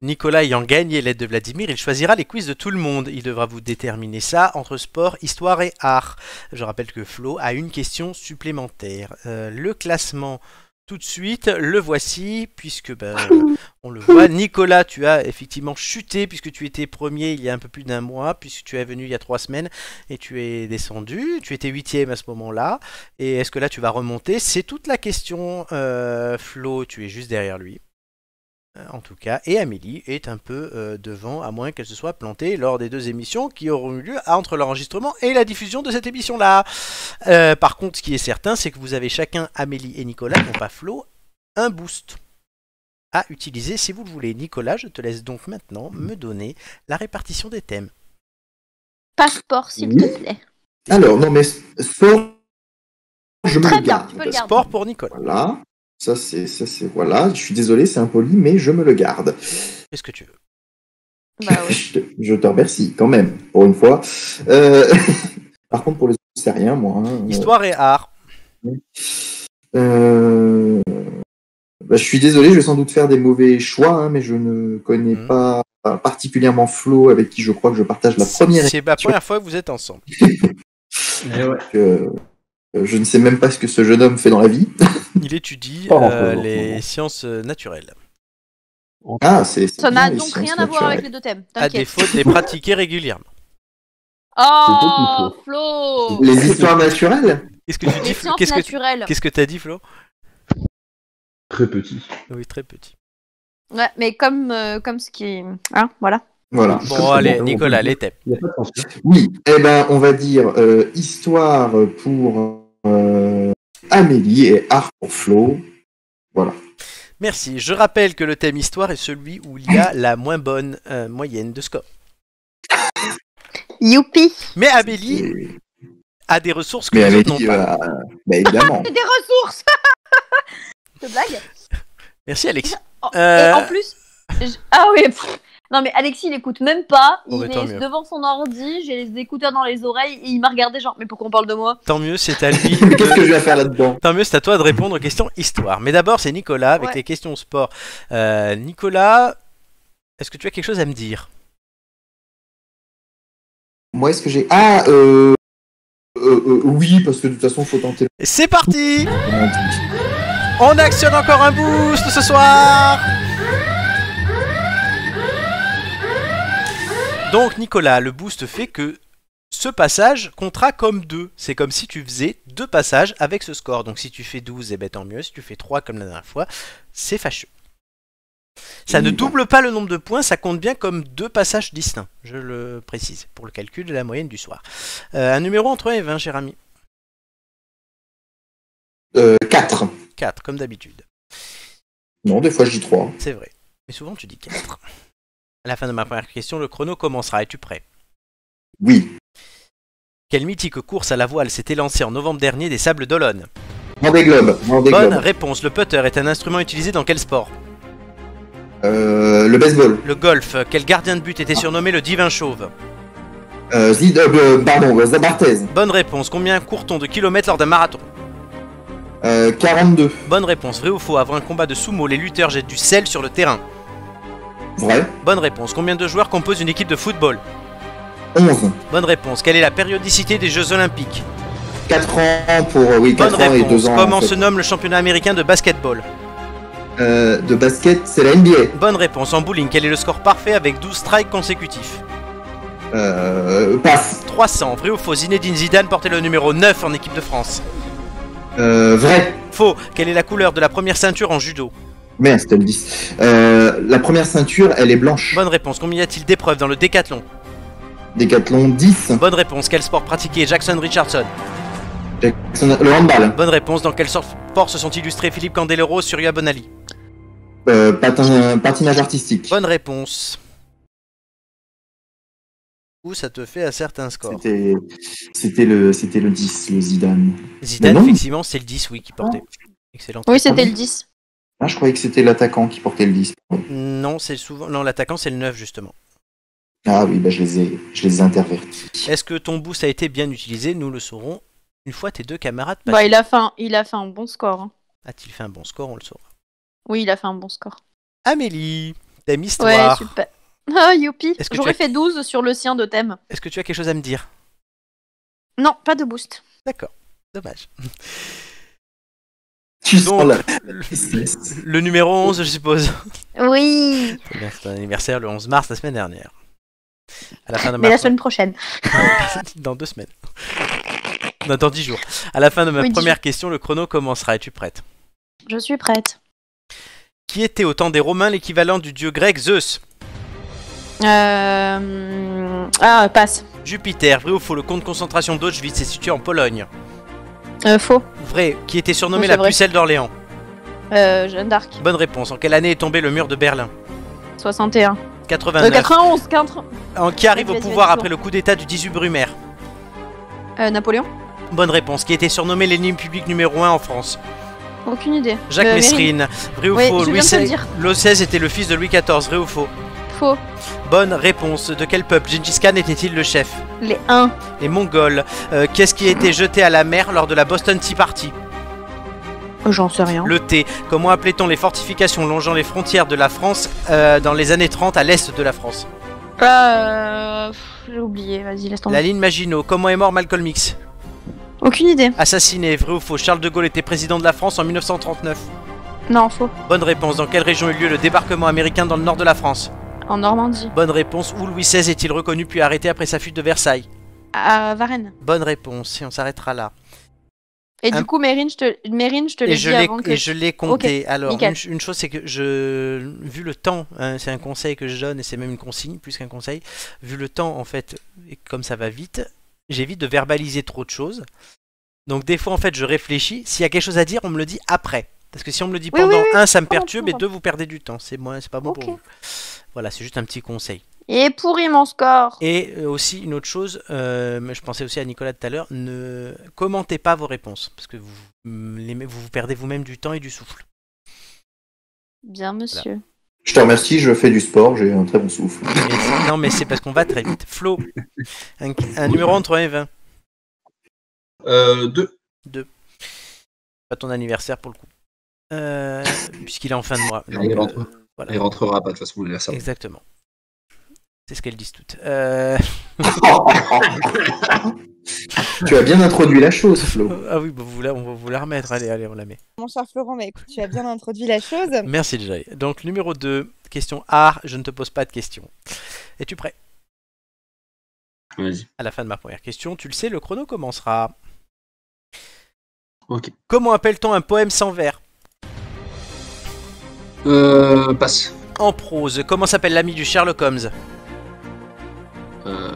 Nicolas ayant gagné l'aide de Vladimir, il choisira les quiz de tout le monde. Il devra vous déterminer ça entre sport, histoire et art. Je rappelle que Flo a une question supplémentaire. Le classement, tout de suite, le voici, puisque on le voit. Nicolas, tu as effectivement chuté, puisque tu étais premier il y a un peu plus d'un mois, puisque tu es venu il y a 3 semaines, et tu es descendu. Tu étais 8e à ce moment-là. Et est-ce que là, tu vas remonter? C'est toute la question. Flo, tu es juste derrière lui. En tout cas, et Amélie est un peu devant, à moins qu'elle se soit plantée lors des 2 émissions qui auront eu lieu entre l'enregistrement et la diffusion de cette émission-là. Par contre, ce qui est certain, c'est que vous avez chacun, Amélie et Nicolas, non pas Flo, un boost à utiliser si vous le voulez. Nicolas, je te laisse donc maintenant me donner la répartition des thèmes. Passeport, s'il te plaît. Alors, non, mais sport, je me Très le bien, garde. tu peux le garder. Sport pour Nicolas. Voilà. Ça, c'est, voilà. Je suis désolé, c'est impoli, mais je me le garde. Qu'est-ce que tu veux? Bah oui. Je te remercie, quand même, pour une fois. Par contre, pour les autres, c'est rien, moi. Histoire et art. Je suis désolé, je vais sans doute faire des mauvais choix, mais je ne connais pas particulièrement Flo, avec qui je crois que je partage la première. C'est la première fois que vous êtes ensemble. Je ne sais même pas ce que ce jeune homme fait dans la vie. Il étudie Pas les sciences naturelles. Ça n'a donc rien à voir avec les 2 thèmes. À défaut de les pratiquer régulièrement. Oh, Flo! Les histoires naturelles? Qu'est-ce que tu dis, Flo? Qu'est-ce que t'as dit, Flo? Très petit. Oui, très petit. Ouais, mais comme ce qui... Hein, voilà. Voilà. Bon, allez, Nicolas, les thèmes. Oui, on va dire histoire pour Amélie et art pour Flo. Voilà. Merci. Je rappelle que le thème histoire est celui où il y a la moins bonne moyenne de score. Youpi! Mais Amélie a des ressources que les autres n'ont pas. Évidemment. Des ressources! C'est blague? Merci, Alexis. Et en plus... Ah oui, non mais Alexis il écoute même pas, il est devant son ordi, j'ai les écouteurs dans les oreilles et il m'a regardé genre mais pourquoi on parle de moi? Tant mieux, c'est à lui. Qu'est-ce que je vais faire là-dedans? Tant mieux, c'est à toi de répondre aux questions histoire. Mais d'abord c'est Nicolas avec les questions sport. Nicolas, est-ce que tu as quelque chose à me dire? Moi est-ce que j'ai... oui, parce que de toute façon faut tenter. C'est parti! On actionne encore un boost ce soir! Donc Nicolas, le boost fait que ce passage comptera comme 2. C'est comme si tu faisais 2 passages avec ce score. Donc si tu fais 12, eh ben, tant mieux. Si tu fais 3 comme la dernière fois, c'est fâcheux. Ça ne double pas le nombre de points, ça compte bien comme 2 passages distincts. Je le précise, pour le calcul de la moyenne du soir. Un numéro entre 1 et 20, cher ami? 4. 4, comme d'habitude. Non, des fois je dis 3. C'est vrai. Mais souvent tu dis 4. À la fin de ma première question, le chrono commencera. Es-tu prêt? Oui. Quelle mythique course à la voile s'est élancée en novembre dernier des Sables d'Olonne? Vendée Globe. Bonne réponse. Le putter est un instrument utilisé dans quel sport? Le baseball. Le golf. Quel gardien de but était surnommé le divin chauve? Zabarthez. Bonne réponse. Combien court-on de kilomètres lors d'un marathon? 42. Bonne réponse. Vrai ou faux? Avant un combat de sumo, les lutteurs jettent du sel sur le terrain? Vrai. Bonne réponse. Combien de joueurs composent une équipe de football? 11. Bonne réponse. Quelle est la périodicité des Jeux Olympiques? 4 ans pour... Oui, 4 Bonne ans réponse. et 2 ans. Comment se nomme le championnat américain de basketball? De basket, c'est la NBA. Bonne réponse. En bowling, quel est le score parfait avec 12 strikes consécutifs? Passe. 300. Vrai ou faux? Zinedine Zidane portait le numéro 9 en équipe de France? Vrai. Faux. Quelle est la couleur de la première ceinture en judo? Merde, c'était le 10. La première ceinture, elle est blanche. Bonne réponse. Combien y a-t-il d'épreuves dans le décathlon? Décathlon 10. Bonne réponse. Quel sport pratiquait Jackson Richardson? Le handball. Bonne réponse. Dans quel sport se sont illustrés Philippe Candelero, Surya Bonali? Patinage artistique. Bonne réponse. Où ça te fait un certain score? C'était le 10, le Zidane. Zidane, effectivement, c'est le 10, oui, qui portait. Excellent. Oui, c'était le 10. Ah, je croyais que c'était l'attaquant qui portait le 10. Non, c'est souvent... Non, l'attaquant, c'est le 9, justement. Ah oui, bah je les ai intervertis. Est-ce que ton boost a été bien utilisé? Nous le saurons une fois tes 2 camarades passés. Bah, il a fait un bon score. Hein. A-t-il fait un bon score? On le saura. Oui, il a fait un bon score. Amélie, Thème histoire. Ouais, super. Ah, youpi. Est-ce que J'aurais tu as- fait 12 sur le sien de thème. Est-ce que tu as quelque chose à me dire? Non, pas de boost. D'accord, dommage. Tu sens Donc, la tristesse. le numéro 11, je suppose. Oui. C'est un anniversaire le 11 mars la semaine dernière. À la fin de Mais la semaine prochaine. Dans 2 semaines. Non, dans 10 jours. À la fin de ma Oui, 10 première jours. question, le chrono commencera. Es-tu prête? Je suis prête. Qui était au temps des Romains l'équivalent du dieu grec Zeus? Ah, passe. Jupiter, vrai ou faux? Le camp de concentration d'Auschwitz est situé en Pologne. Faux. Vrai, qui était surnommée Oui, c'est la vrai. pucelle d'Orléans? Jeanne d'Arc. Bonne réponse. En quelle année est tombé le mur de Berlin? 61. 89. 91. Qui arrive au Vas-y, pouvoir vas-y, après le coup d'état du 18 Brumaire? Napoléon. Bonne réponse. Qui était surnommé l'ennemi public numéro 1 en France? Aucune idée. Jacques Mérine. Messrine. Vrai ou Oui, faux? je viens de te le dire. Louis XVI était le fils de Louis XIV. Vrai ou faux? Faux. Bonne réponse. De quel peuple Gengis Khan était-il le chef? Les 1. Les Mongols. Qu'est-ce qui a été jeté à la mer lors de la Boston Tea Party? J'en sais rien. Le thé. Comment appelait-on les fortifications longeant les frontières de la France dans les années 30 à l'est de la France? J'ai oublié. Vas-y, laisse tomber. La ligne Maginot. Comment est mort Malcolm X? Aucune idée. Assassiné. Vrai ou faux? Charles de Gaulle était président de la France en 1939. Non, faux. Bonne réponse. Dans quelle région eut lieu le débarquement américain dans le nord de la France? En Normandie. Bonne réponse. Où Louis XVI est-il reconnu puis arrêté après sa fuite de Versailles? À Varennes. Bonne réponse. Et on s'arrêtera là. Et du coup, Mérine, je te l'ai dit avant que... Et je l'ai compté. Ok, Alors, nickel. une chose, c'est que vu le temps, hein, c'est un conseil que je donne et c'est même une consigne plus qu'un conseil. Vu le temps, en fait, et comme ça va vite, j'évite de verbaliser trop de choses. Donc, des fois, en fait, je réfléchis. S'il y a quelque chose à dire, on me le dit après. Parce que si on me le dit Oui, pendant, oui, oui. un, ça me Pendant, perturbe et pendant. deux, vous perdez du temps. C'est pas bon Ok. pour vous. Voilà, c'est juste un petit conseil. Et pourri mon score. Et aussi une autre chose, je pensais aussi à Nicolas tout à l'heure, ne commentez pas vos réponses parce que vous perdez vous-même du temps et du souffle. Bien, monsieur. Je te remercie, je fais du sport, j'ai un très bon souffle. Non, mais c'est parce qu'on va très vite. Flo, un numéro entre 1 et 20. 2. 2. Pas ton anniversaire pour le coup. Puisqu'il est en fin de mois. Il rentre. Voilà. Il rentrera pas de toute façon l'anniversaire. Exactement. C'est ce qu'elles disent toutes. Tu as bien introduit la chose, Flo. Ah oui, bah on va vous la remettre. Allez, on la met. Mon cher Florent, écoute, tu as bien introduit la chose. Merci Jay. Donc numéro 2, question art, je ne te pose pas de questions. Es-tu prêt? Vas-y. À la fin de ma première question, tu le sais, le chrono commencera. Ok. Comment appelle-t-on un poème sans vers? Passe. En prose, comment s'appelle l'ami du Sherlock Holmes?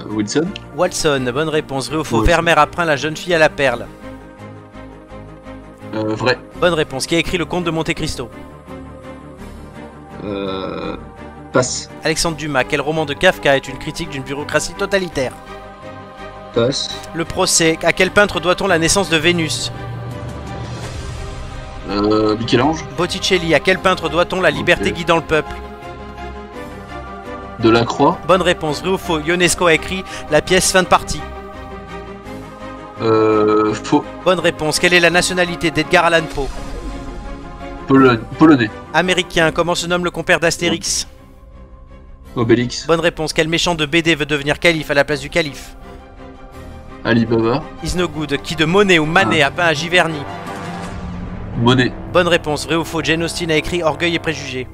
Wilson. Watson, bonne réponse. Vrai ou faux? Watson. Vermeer apprend la jeune fille à la perle. Vrai. Bonne réponse. Qui a écrit le Comte de Monte Cristo? Passe. Alexandre Dumas, quel roman de Kafka est une critique d'une bureaucratie totalitaire? Passe. Le procès, à quel peintre doit-on la naissance de Vénus? Michel-Ange. Botticelli, à quel peintre doit-on la liberté Ok. guidant le peuple? Delacroix. Bonne réponse. Vrai ou faux? Ionesco a écrit la pièce Fin de partie. Faux. Bonne réponse. Quelle est la nationalité d'Edgar Allan Poe? Polonais. Américain. Comment se nomme le compère d'Astérix? Obélix. Bonne réponse. Quel méchant de BD veut devenir calife à la place du calife? Alibaba. Is no good. Qui de Monet ou Manet a peint à Giverny? Monet. Bonne réponse. Vrai ou faux? Jane Austen a écrit Orgueil et préjugés.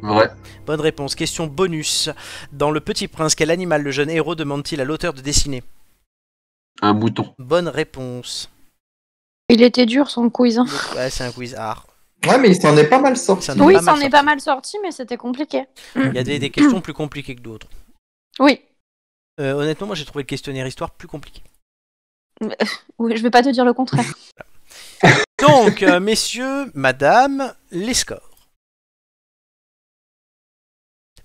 Vrai. Bonne réponse. Question bonus. Dans Le Petit Prince, quel animal le jeune héros demande-t-il à l'auteur de dessiner? Un mouton. Bonne réponse. Il était dur son quiz. Hein. Ouais, c'est un quiz art. Ouais, mais il s'en est pas mal sorti. Ça en est Oui, pas mal ça en est sorti. pas mal sorti, mais c'était compliqué. Il y a des questions plus compliquées que d'autres. Oui. Honnêtement, moi j'ai trouvé le questionnaire histoire plus compliqué. Oui, je vais pas te dire le contraire. Donc, messieurs, madame, les scores.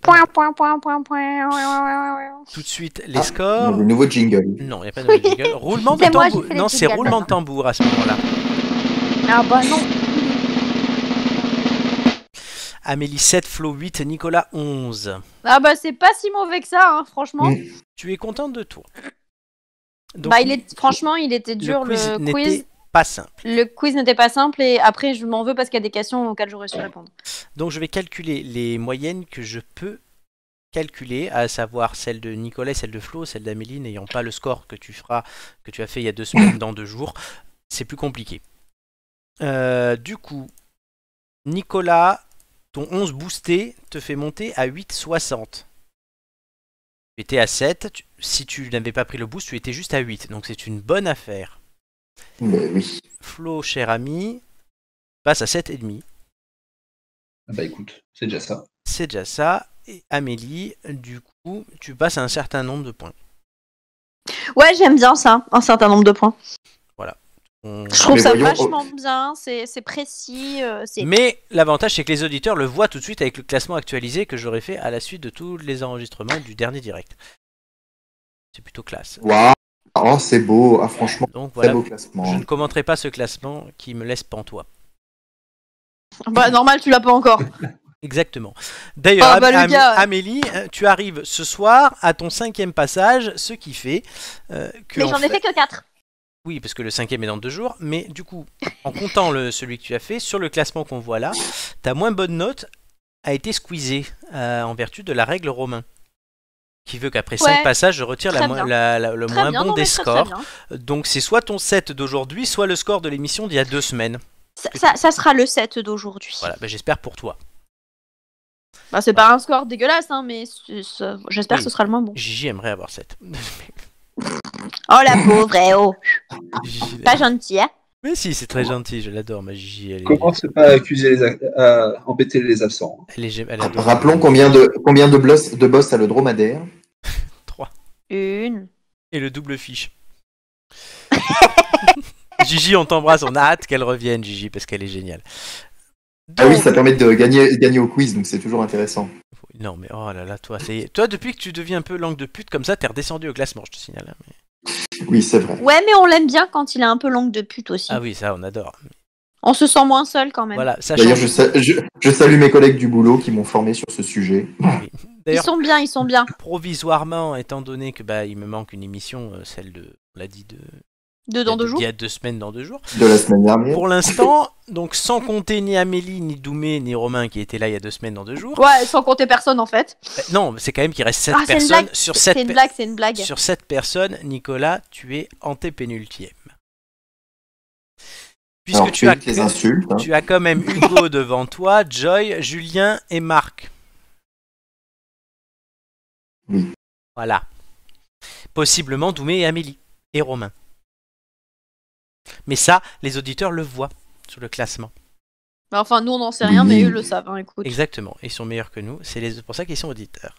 Point, point, point, point, point. Ouais, ouais, ouais. Tout de suite, les scores. Le nouveau jingle. Non, il n'y a pas de jingle. Roulement de C'est moi, tambour. j'ai fait les Non, c'est jingles roulement de maintenant. tambour à ce moment-là. Ah bah non. Amélie 7, Flo 8, Nicolas 11. Ah bah c'est pas si mauvais que ça, hein, franchement. Mm. Tu es contente de toi. Donc, Bah franchement, il était dur quiz le n'était quiz. pas simple. Le quiz n'était pas simple et après je m'en veux parce qu'il y a des questions auxquelles j'aurais su répondre. Donc je vais calculer les moyennes que je peux calculer, à savoir celle de Nicolas, celle de Flo, celle d'Amélie, n'ayant pas le score que tu as fait il y a 2 semaines dans 2 jours. C'est plus compliqué. Du coup, Nicolas, ton 11 boosté te fait monter à 8,60. Tu étais à 7. Si tu n'avais pas pris le boost, tu étais juste à 8. Donc c'est une bonne affaire. Mais oui. Flo, cher ami, passe à 7,5. Ah bah écoute, c'est déjà ça. C'est déjà ça. Et Amélie, du coup, tu passes à un certain nombre de points. Ouais, j'aime bien ça, un certain nombre de points. Voilà. Je trouve Mais ça voyons, vachement bien, c'est précis. Mais l'avantage, c'est que les auditeurs le voient tout de suite avec le classement actualisé que j'aurais fait à la suite de tous les enregistrements du dernier direct. C'est plutôt classe. Waouh. Oh, c'est beau. Ah, franchement, Donc très voilà, beau classement. je ne commenterai pas ce classement qui me laisse pantois. Bah normal, tu l'as pas encore. Exactement. D'ailleurs, Ah, bah, le gars. Amélie, tu arrives ce soir à ton 5e passage, ce qui fait que... Mais j'en ai fait que 4. Oui, parce que le 5e est dans 2 jours, mais du coup, en comptant celui que tu as fait, sur le classement qu'on voit là, ta moins bonne note a été squeezée en vertu de la règle Romain. Qui veut qu'après 5 passages, je retire le Très moins bien, bon non, des mais scores. très bien. Donc c'est soit ton 7 d'aujourd'hui, soit le score de l'émission d'il y a 2 semaines. Ça sera le 7 d'aujourd'hui. Voilà, bah, j'espère pour toi. Bah, c'est pas un score dégueulasse, hein, mais j'espère que ce sera le moins bon. Gigi aimerait avoir 7. Oh la pauvre, oh. Gigi, Pas gentil, hein. mais si, c'est très gentil, je l'adore, ma Gigi. Commence pas à accuser à embêter les absents. Elle adore. Rappelons combien de boss a le dromadaire. 3. Une. Et le double fiche. Gigi, on t'embrasse, on a hâte qu'elle revienne, Gigi, parce qu'elle est géniale. Ah oui, ça permet de gagner au quiz, donc c'est toujours intéressant. Non, mais oh là là, toi, toi, depuis que tu deviens un peu langue de pute comme ça, t'es redescendu au classement, je te signale. Hein, mais... Oui, c'est vrai. Ouais, mais on l'aime bien quand il est un peu langue de pute aussi. Ah oui, ça, on adore. On se sent moins seul quand même. Voilà, ça D'ailleurs, change. je salue mes collègues du boulot qui m'ont formé sur ce sujet. Oui. Ils D'ailleurs, sont bien, ils sont bien. provisoirement, étant donné que il me manque une émission, celle de, on l'a dit, Dans 2 jours. il y a 2 semaines dans 2 jours. De la semaine dernière. Pour l'instant, donc sans compter ni Amélie, ni Doumé, ni Romain qui étaient là il y a 2 semaines dans 2 jours. Ouais, sans compter personne en fait. Non, c'est quand même qu'il reste 7 Ah, c'est une personnes. blague. Sur C'est 7 une blague, c'est une blague. Sur 7 personnes, Nicolas, tu es antépénultième. Puisque Alors, tu as, les insultes. Hein. tu as quand même Hugo devant toi, Joy, Julien et Marc. Oui. Voilà. Possiblement Doumé et Amélie. Et Romain. Mais ça, les auditeurs le voient sur le classement. Enfin, nous on n'en sait rien, Oui. mais eux le savent, hein, écoute. Exactement. Ils sont meilleurs que nous. C'est pour ça qu'ils sont auditeurs.